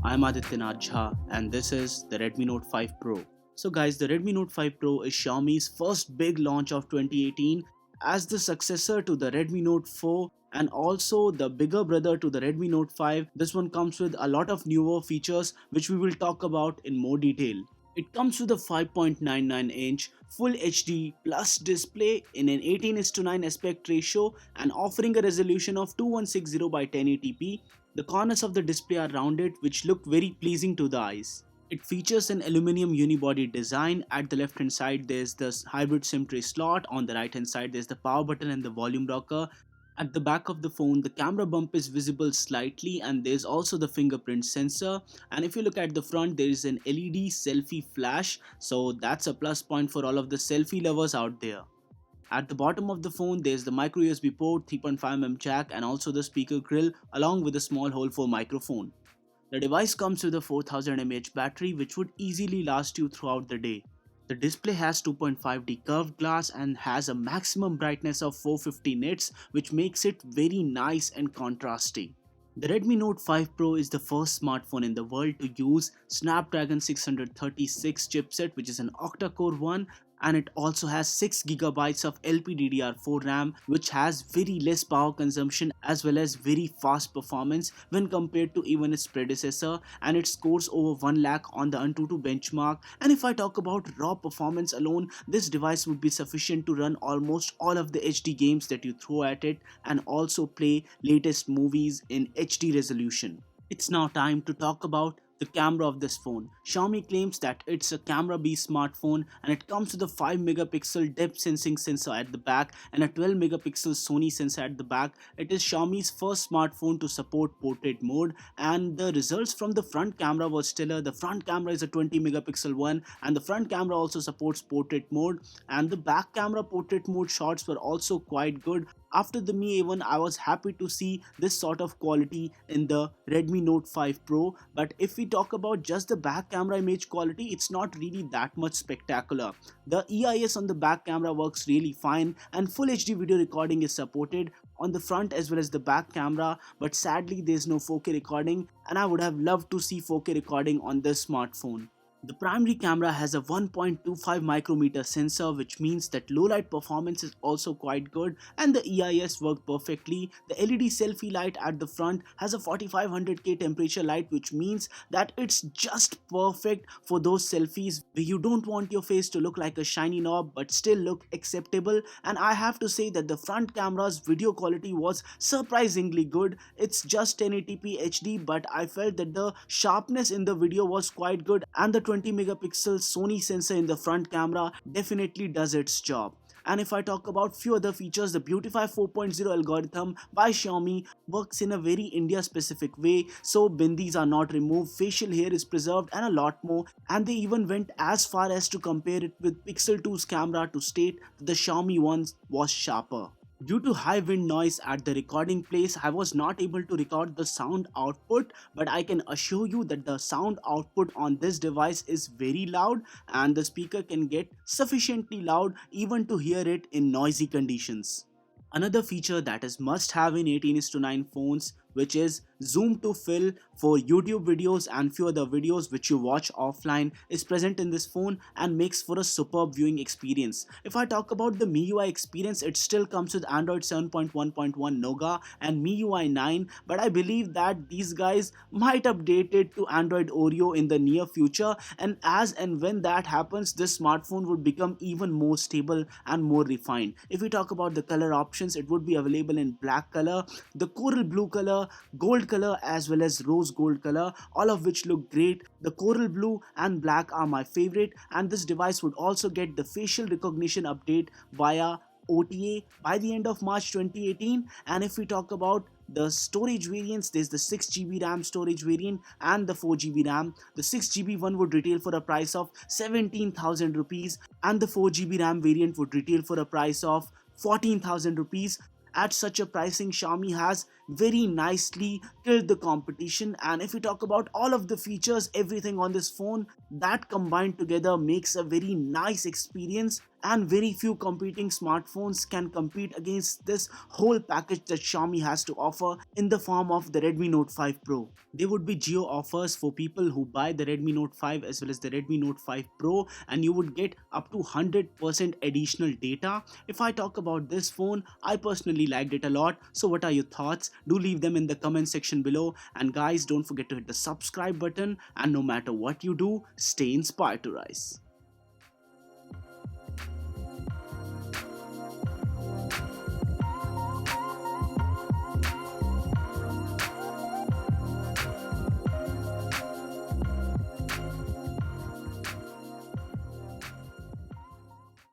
I'm Adityanath Jha and this is the Redmi Note 5 Pro. So guys, the Redmi Note 5 Pro is Xiaomi's first big launch of 2018 as the successor to the Redmi Note 4 and also the bigger brother to the Redmi Note 5. This one comes with a lot of newer features which we will talk about in more detail. It comes with a 5.99-inch Full HD plus display in an 18:9 aspect ratio and offering a resolution of 2160 by 1080p. The corners of the display are rounded, which look very pleasing to the eyes. It features an aluminum unibody design. At the left hand side there's the hybrid SIM tray slot, on the right hand side there's the power button and the volume rocker. At the back of the phone, the camera bump is visible slightly and there's also the fingerprint sensor. And if you look at the front, there is an LED selfie flash, so that's a plus point for all of the selfie lovers out there. At the bottom of the phone, there's the micro USB port, 3.5mm jack and also the speaker grill along with a small hole for microphone. The device comes with a 4000 mAh battery which would easily last you throughout the day. The display has 2.5D curved glass and has a maximum brightness of 450 nits, which makes it very nice and contrasting. The Redmi Note 5 Pro is the first smartphone in the world to use Snapdragon 636 chipset, which is an octa-core one, and it also has 6GB of LPDDR4 RAM, which has very less power consumption as well as very fast performance when compared to even its predecessor, and it scores over 1 lakh on the Antutu benchmark. And if I talk about raw performance alone, this device would be sufficient to run almost all of the HD games that you throw at it and also play latest movies in HD resolution. It's now time to talk about the camera of this phone. Xiaomi claims that it's a camera-based smartphone and it comes with a 5 megapixel depth sensing sensor at the back and a 12 megapixel Sony sensor at the back. It is Xiaomi's first smartphone to support portrait mode and the results from the front camera were stellar. The front camera is a 20 megapixel one and the front camera also supports portrait mode, and the back camera portrait mode shots were also quite good. After the Mi A1, I was happy to see this sort of quality in the Redmi Note 5 Pro, but if we talk about just the back camera image quality, it's not really that much spectacular. The EIS on the back camera works really fine and full HD video recording is supported on the front as well as the back camera, but sadly there's no 4K recording and I would have loved to see 4K recording on this smartphone. The primary camera has a 1.25 micrometer sensor, which means that low light performance is also quite good and the EIS worked perfectly. The LED selfie light at the front has a 4500K temperature light, which means that it's just perfect for those selfies where you don't want your face to look like a shiny knob but still look acceptable. And I have to say that the front camera's video quality was surprisingly good. It's just 1080p HD, but I felt that the sharpness in the video was quite good and the 20 megapixel Sony sensor in the front camera definitely does its job. And if I talk about few other features, the Beautify 4.0 algorithm by Xiaomi works in a very India specific way, so bindis are not removed, facial hair is preserved and a lot more, and they even went as far as to compare it with Pixel 2's camera to state that the Xiaomi one was sharper. Due to high wind noise at the recording place, I was not able to record the sound output, but I can assure you that the sound output on this device is very loud and the speaker can get sufficiently loud even to hear it in noisy conditions. Another feature that is must have in 18:9 phones, which is zoom to fill for YouTube videos and few other videos which you watch offline, is present in this phone and makes for a superb viewing experience. If I talk about the MIUI experience, it still comes with Android 7.1.1 Nougat and MIUI 9, but I believe that these guys might update it to Android Oreo in the near future, and as and when that happens, this smartphone would become even more stable and more refined. If we talk about the color options, it would be available in black color, the coral blue color, gold color as well as rose gold color, all of which look great. The coral blue and black are my favorite, and this device would also get the facial recognition update via OTA by the end of March 2018. And if we talk about the storage variants, there's the 6GB RAM storage variant and the 4GB RAM. The 6GB one would retail for a price of 17,000 rupees and the 4GB RAM variant would retail for a price of 14,000 rupees. At such a pricing, Xiaomi has very nicely killed the competition, and if we talk about all of the features, everything on this phone, that combined together makes a very nice experience. and very few competing smartphones can compete against this whole package that Xiaomi has to offer in the form of the Redmi Note 5 Pro. There would be geo offers for people who buy the Redmi Note 5 as well as the Redmi Note 5 Pro, and you would get up to 100% additional data. If I talk about this phone, I personally liked it a lot. So what are your thoughts? Do leave them in the comment section below, and guys, don't forget to hit the subscribe button, and no matter what you do, stay inspired to rise.